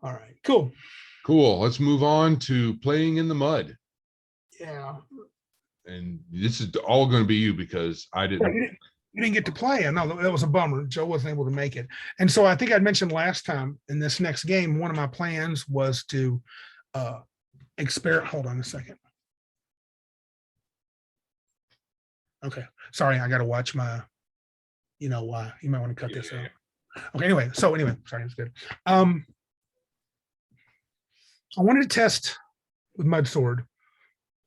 All right, cool. Cool. Let's move on to playing in the mud. Yeah. And this is all going to be you because I didn't. You didn't get to play. I know that was a bummer. Joe wasn't able to make it. And so I think I'd mentioned last time in this next game, one of my plans was to experiment. Hold on a second. Okay. Sorry, I got to watch my, you know why. You might want to cut this out. Okay, anyway. Sorry, it's good. I wanted to test with Mudsword,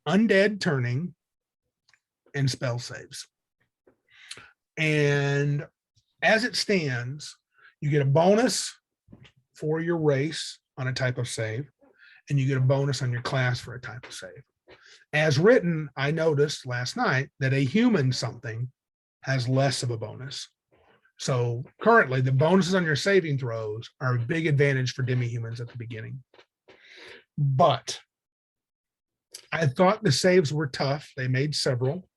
undead turning and spell saves. And as it stands, you get a bonus for your race on a type of save, and you get a bonus on your class for a type of save. As written, I noticed last night that a human something has less of a bonus. So currently, the bonuses on your saving throws are a big advantage for demi-humans at the beginning. But I thought the saves were tough. They made several.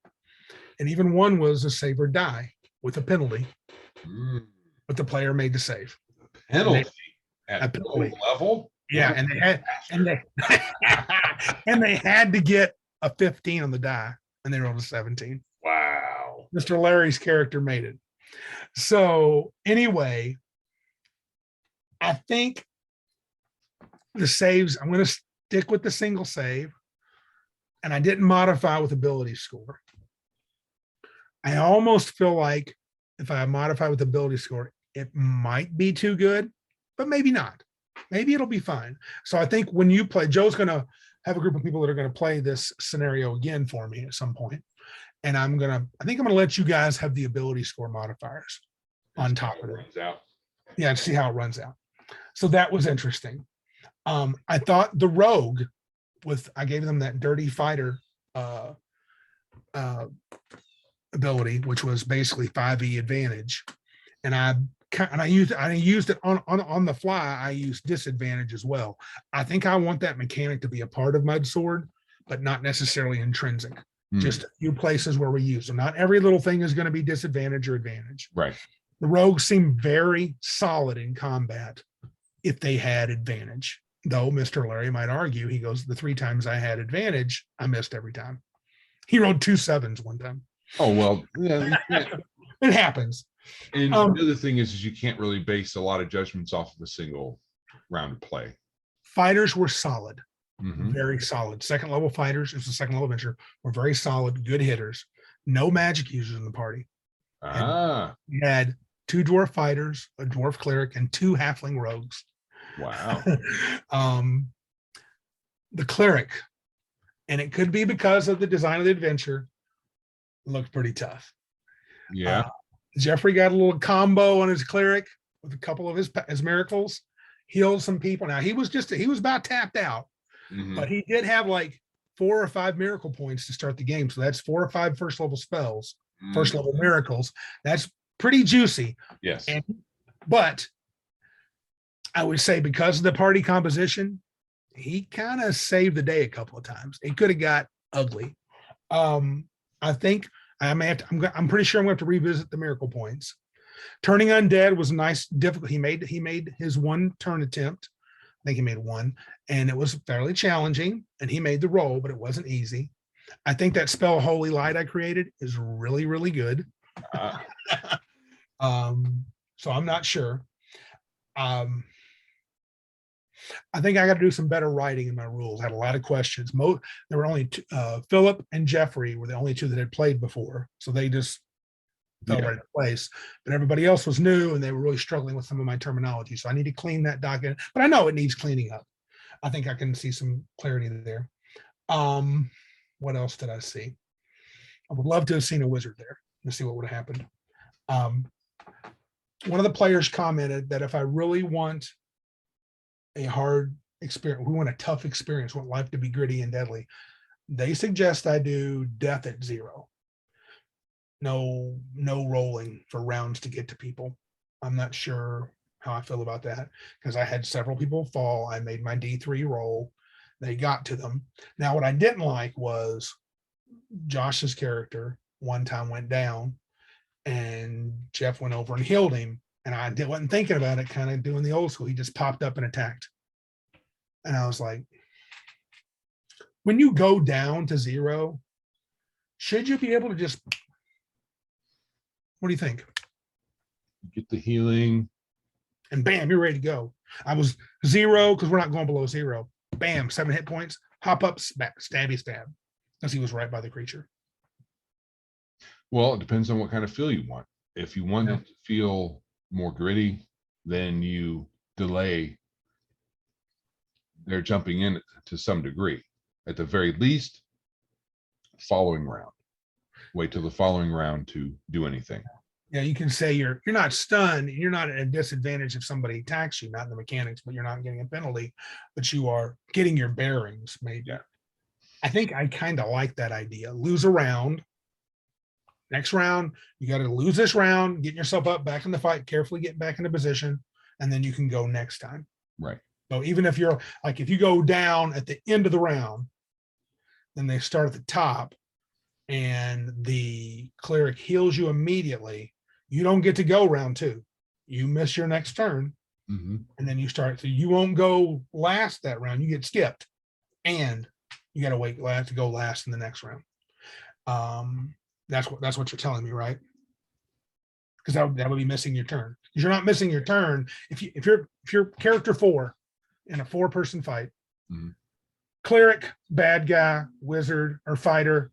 And even one was a save or die with a penalty. But the player made the save. Penalty at low level? Yeah, and they had to get a 15 on the die, and they rolled a 17. Wow. Mr. Larry's character made it. So anyway, I think the saves, I'm going to stick with the single save, and I didn't modify with ability score. I almost feel like if I modify with ability score, it might be too good, but maybe not. Maybe it'll be fine. So I think when you play, Joe's going to have a group of people that are going to play this scenario again for me at some point. And I think I'm going to let you guys have the ability score modifiers on top of it. Yeah, and see how it runs out. So that was interesting. I thought the rogue I gave them that dirty fighter ability, which was basically 5e advantage, and I used it on the fly. I used disadvantage as well. I think I want that mechanic to be a part of Mudsword, but not necessarily intrinsic. Just a few places where we use them. Not every little thing is going to be disadvantage or advantage. Right. The rogues seem very solid in combat if they had advantage. Though Mr. Larry might argue, he goes, the 3 times I had advantage, I missed every time. He rolled 2 7s one time. Oh, well, yeah. It happens. And the other thing is you can't really base a lot of judgments off of a single round of play. Fighters were solid. Mm-hmm. Very solid. Second level fighters, it's a second level adventure, were very solid, good hitters. No magic users in the party. We had 2 dwarf fighters, a dwarf cleric, and 2 halfling rogues. Wow. The cleric, and it could be because of the design of the adventure, looked pretty tough. Yeah. Jeffrey got a little combo on his cleric with a couple of his miracles, healed some people. Now he was about tapped out, but he did have like 4 or 5 miracle points to start the game. So that's 4 or 5 first level spells, first level miracles. That's pretty juicy. Yes. But I would say because of the party composition, he kind of saved the day a couple of times. It could have got ugly. I think I'm pretty sure I'm going to have to revisit the miracle points. Turning undead was nice, difficult. He made his 1 turn attempt. I think he made 1, and it was fairly challenging, and he made the roll, but it wasn't easy. I think that spell Holy Light I created is really, really good. So I'm not sure. I think I got to do some better writing in my rules. I had a lot of questions. There were only Philip and Jeffrey were the only 2 that had played before, so they just fell right into place. But everybody else was new, and they were really struggling with some of my terminology. So I need to clean that document. But I know it needs cleaning up. I think I can see some clarity there. What else did I see? I would love to have seen a wizard there to see what would have happened. One of the players commented that if I really want a hard experience, we want a tough experience, want life to be gritty and deadly, they suggest I do death at 0. No rolling for rounds to get to people. I'm not sure how I feel about that because I had several people fall. I made my D3 roll. They got to them. Now, what I didn't like was Josh's character one time went down and Jeff went over and healed him. And I wasn't thinking about it, kind of doing the old school. He just popped up and attacked. And I was like, when you go down to 0, should you be able to just, what do you think? Get the healing. And bam, you're ready to go. I was 0 because we're not going below 0. Bam, 7 hit points. Hop up, stabby stab, because he was right by the creature. Well, it depends on what kind of feel you want. If you want Yeah. it to feel more gritty, then you delay their jumping in to some degree. At the very least, following round. Wait till the following round to do anything. Yeah, you can say you're not stunned, you're not at a disadvantage if somebody attacks you, not in the mechanics, but you're not getting a penalty, but you are getting your bearings, maybe. Yeah. I think I kind of like that idea. Lose a round. Next round, you got to lose this round, getting yourself up back in the fight, carefully get back into position, and then you can go next time. Right. So even if you're like, if you go down at the end of the round, then they start at the top and the cleric heals you immediately. You don't get to go round 2. You miss your next turn, and then you start. So you won't go last that round. You get skipped, and you got to wait to go last in the next round. That's what you're telling me, right? Because that would be missing your turn. Because you're not missing your turn if you're character 4 in a 4-person fight. Cleric, bad guy, wizard, or fighter.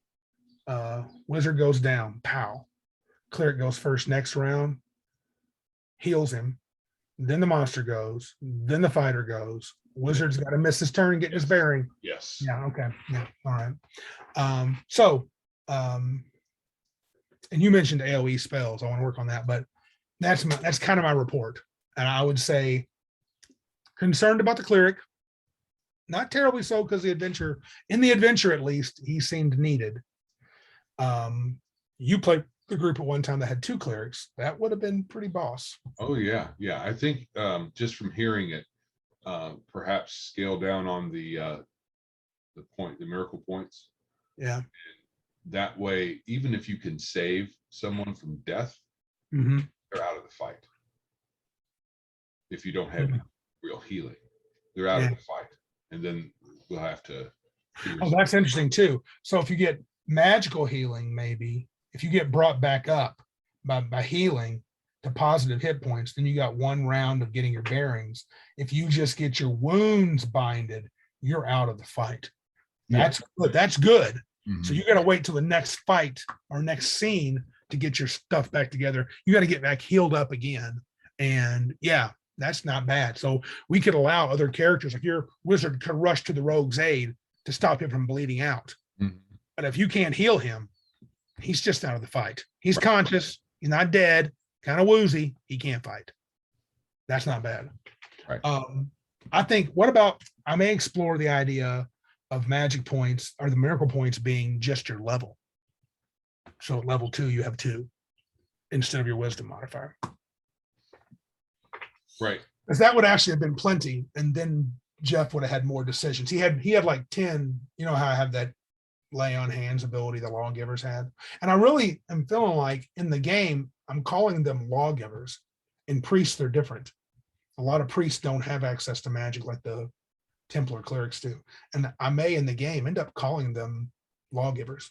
Wizard goes down. Pow. Cleric goes first next round, heals him. Then the monster goes. Then the fighter goes. Wizard's got to miss his turn, get his bearing. Yes. Yeah. Okay. Yeah. All right. And you mentioned AOE spells. I want to work on that, but that's kind of my report. And I would say concerned about the cleric. Not terribly so, because in the adventure at least, he seemed needed. You played the group at one time that had 2 clerics. That would have been pretty boss. Oh yeah. I think just from hearing it, perhaps scale down on the miracle points. Yeah. And that way, even if you can save someone from death, Mm-hmm. they're out of the fight. If you don't have real healing, they're out of the fight, and then we'll have to. Oh, that's interesting too. So if you get magical healing, maybe if you get brought back up by healing to positive hit points, then you got 1 round of getting your bearings. If you just get your wounds binded, you're out of the fight. That's good. That's good. So you got to wait till the next fight or next scene to get your stuff back together. You got to get back healed up again. And yeah, that's not bad. So we could allow other characters, like your wizard could rush to the rogue's aid to stop him from bleeding out. But if you can't heal him, he's just out of the fight. He's conscious. He's not dead, kind of woozy. He can't fight. That's not bad. Right. I think, what about, I may explore the idea of magic points or the miracle points being just your level. So at level 2, you have 2 instead of your wisdom modifier. Right. Because that would actually have been plenty. And then Jeff would have had more decisions. He had like 10, you know how I have that lay on hands ability the lawgivers had. And I really am feeling like in the game, I'm calling them lawgivers. In priests, they're different. A lot of priests don't have access to magic like the Templar clerics do. And I may in the game end up calling them lawgivers.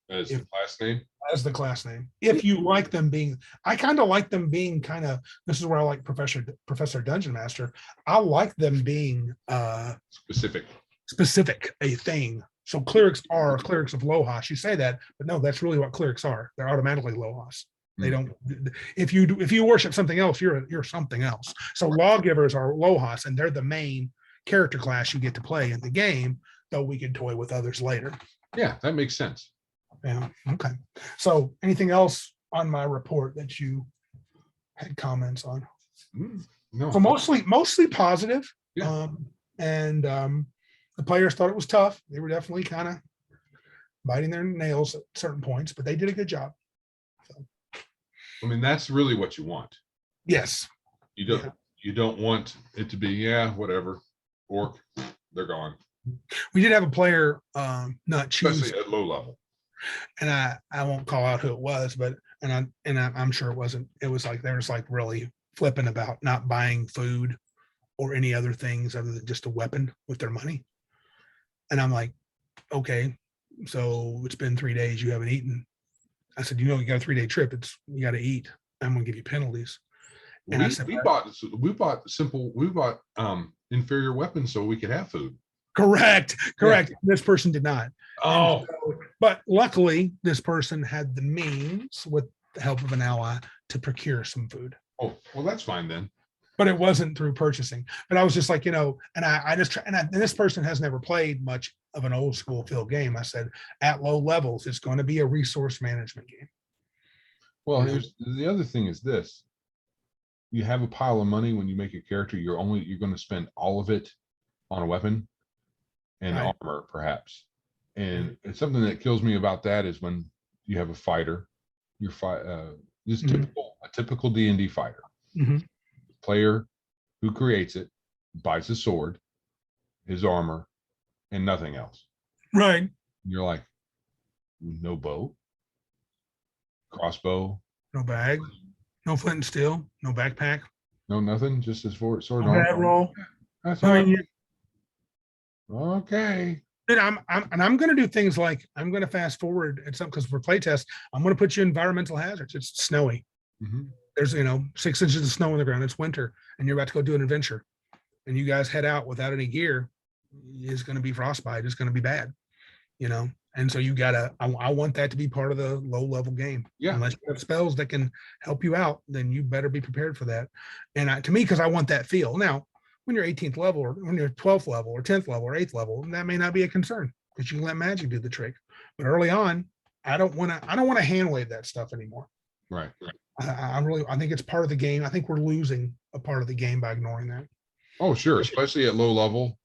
As the class name? As the class name. If you like them being, I kind of like them being kind of, this is where I like Professor Dungeon Master. I like them being specific, a thing. So clerics are clerics of Lohas. You say that, but no, that's really what clerics are. They're automatically Lohas. They don't, if you worship something else, you're something else. So lawgivers are Lohas, and they're the main character class you get to play in the game, though we can toy with others later. Yeah, that makes sense. Yeah. Okay. So anything else on my report that you had comments on? No. So mostly positive. Yeah. The players thought it was tough. They were definitely kind of biting their nails at certain points, but they did a good job. So. I mean, that's really what you want. Yes. You don't want it to be, whatever. Orc, they're gone. We did have a player not choose, especially at low level. And I won't call out who it was, but I'm sure it wasn't. It was like they were just like really flipping about not buying food or any other things other than just a weapon with their money. And I'm like, okay, so it's been 3 days, you haven't eaten. I said, you got a 3-day trip. You got to eat. I'm going to give you penalties. And I said, We bought inferior weapons so we could have food. correct. Yeah. This person did not. Oh, but luckily this person had the means with the help of an ally to procure some food. Oh, well, that's fine then. But it wasn't through purchasing. But I was just like, and I just try, and this person has never played much of an old school field game. I said, at low levels, it's going to be a resource management game. Well, here's the other thing is this. You have a pile of money when you make a character, you're going to spend all of it on a weapon and armor, perhaps. And it's something that kills me about that is when you have a fighter, this a typical D&D fighter. Player who creates it buys a sword, his armor, and nothing else. Right. You're like, no bow, crossbow, no bag, no flint and steel, no backpack, no nothing, just his sword. no bad roll. That's I mean, okay. And I'm going to do things like I'm going to fast forward at some, because for playtest, I'm going to put you environmental hazards. It's snowy. There's 6 inches of snow on the ground. It's winter, and you're about to go do an adventure, and you guys head out without any gear. It's going to be frostbite. It's going to be bad, And so you gotta. I want that to be part of the low level game. Yeah. Unless you have spells that can help you out, then you better be prepared for that. And to me, because I want that feel. Now, when you're 18th level, or when you're 12th level, or 10th level, or 8th level, that may not be a concern because you can let magic do the trick. But early on, I don't want to hand wave that stuff anymore. Right. I think it's part of the game. I think we're losing a part of the game by ignoring that. Oh, sure. Especially at low level.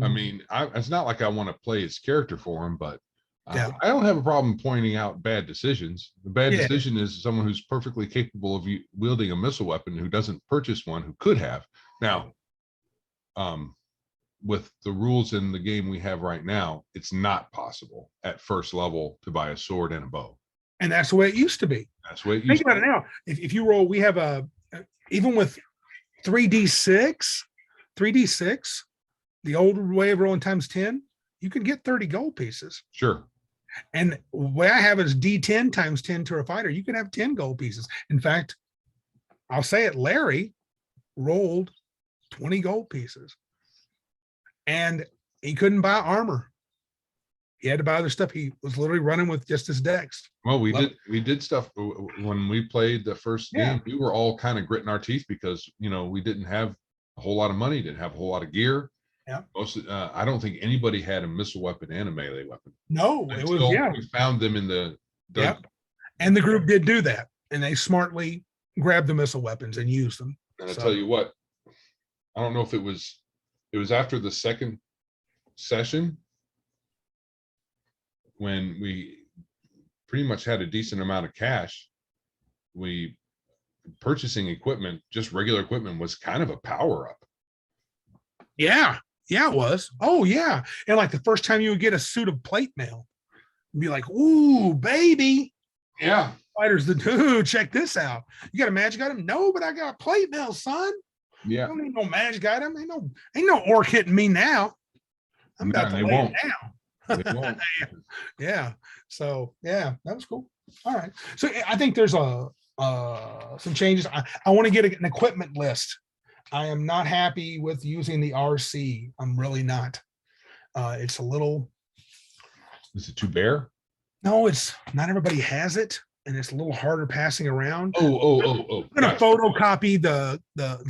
I mean, it's not like I want to play his character for him, but I don't have a problem pointing out bad decisions. The bad decision is someone who's perfectly capable of wielding a missile weapon who doesn't purchase one, who could have. Now, with the rules in the game we have right now, it's not possible at first level to buy a sword and a bow. And that's the way it used to be. That's the way it used Think about it now. If you roll, we have even with 3d6, the old way of rolling times 10, you can get 30 gold pieces. Sure. And the way I have it is D10 times 10 to a fighter. You can have 10 gold pieces. In fact, I'll say it, Larry rolled 20 gold pieces. And he couldn't buy armor. He had to buy other stuff. He was literally running with just his decks. Well, we did stuff when we played the first game. We were all kind of gritting our teeth because we didn't have a whole lot of money, didn't have a whole lot of gear. Yeah. I don't think anybody had a missile weapon and a melee weapon. No, it was we found them in the and the group did do that, and they smartly grabbed the missile weapons and used them. And I tell you what, I don't know if it was after the second session when we pretty much had a decent amount of cash. We purchasing equipment, just regular equipment, was kind of a power up. Yeah, it was. Oh yeah, and like the first time you would get a suit of plate mail, you'd be like, "Ooh, baby!" Yeah, fighters, the dude, check this out. You got a magic item? No, but I got plate mail, son. Yeah, I don't need no magic item. Ain't no orc hitting me now. I'm about to lay it down. They won't. Yeah. So yeah, that was cool. All right. So I think there's some changes. I want to get an equipment list. I am not happy with using the RC. I'm really not. It's a little. Is it too bare? No, it's not. Everybody has it, and it's a little harder passing around. Oh. I'm gonna photocopy the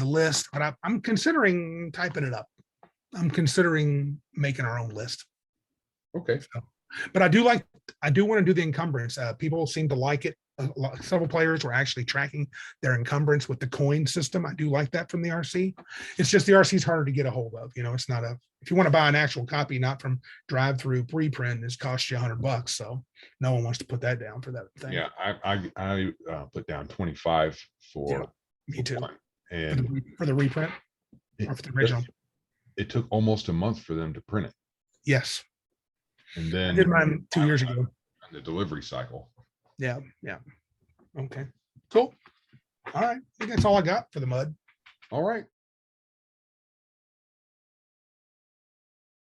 list, but I'm considering typing it up. I'm considering making our own list. Okay. So, but I do want to do the encumbrance. People seem to like it. Several players were actually tracking their encumbrance with the coin system. I do like that from the RC. It's just the RC is harder to get a hold of. It's not if you want to buy an actual copy, not from drive-through preprint, it's cost you $100. So no one wants to put that down for that thing. Yeah, I put down 25 for. Me too. And for the reprint or for the original. It took almost a month for them to print it. Yes. And then I did mine 2 years ago. The delivery cycle. Yeah. Okay. Cool. All right. I think that's all I got for the mud. All right.